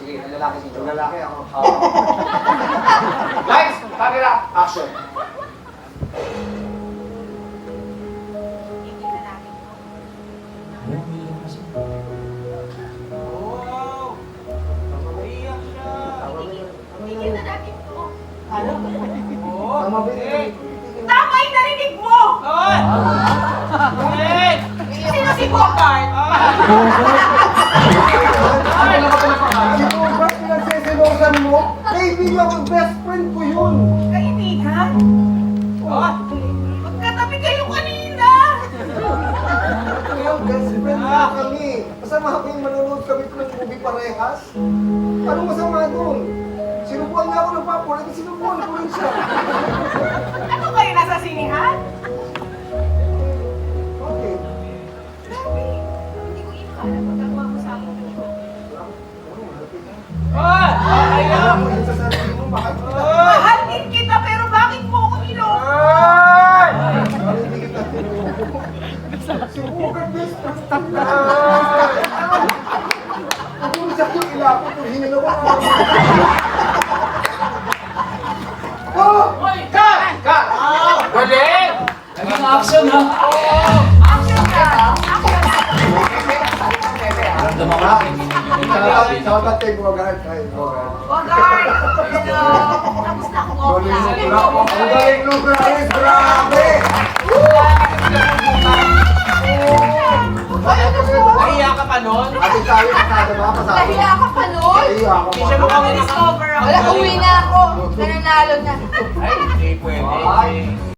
Sige, ang lalaki dito. Yung lalaki ako. Lights, camera, action. Wow! Iyak siya! Tigil na natin to. Oo! Tama ba yun? Tama yung narinig mo! Ay! Ulit! Sino si Bogart? Si Bogart, pinagsisilosan mo? Kaibigan ko, best friend ko yun. Kaibigan? Oh! Magkatabi kayo kanina! Ngayon, best friend na kami. Masama kami, manonood kami ng movie parehas. Anong masama doon? Sinubuan niya ako ng popcorn, at sinubuan ko rin siya. Ano kayo nasa sinihan? Okay. Grabe. Hindi ko inakala magkagawa mo sa akin ito. Ay! Ayaw! Alam mo yun sa sarili mo, bakit kita? Mahal din kita pero bakit mo ako niloko? Ay! Bakit hindi kita tinubo? Si Bogart, best friend. Pag-uusap yung ilako, kung hinalawa ko. Oh! Cut! Cut! Galing! Naging action ha? Action ka! Action ka! Shoutout kay Bogart. Ay, Bogart. Bogart! Tapos na ako Galing okay. mo, ang galing mo, guys. Grabe! Naiyak ka pa nun? Ate tayo kasama mga kasama. Nahiya ka pa nun? Nahiya ako. Hindi siya mukhang Discover ako. Wala, uwi na ako. Nananalo na. Ay, hindi pwede.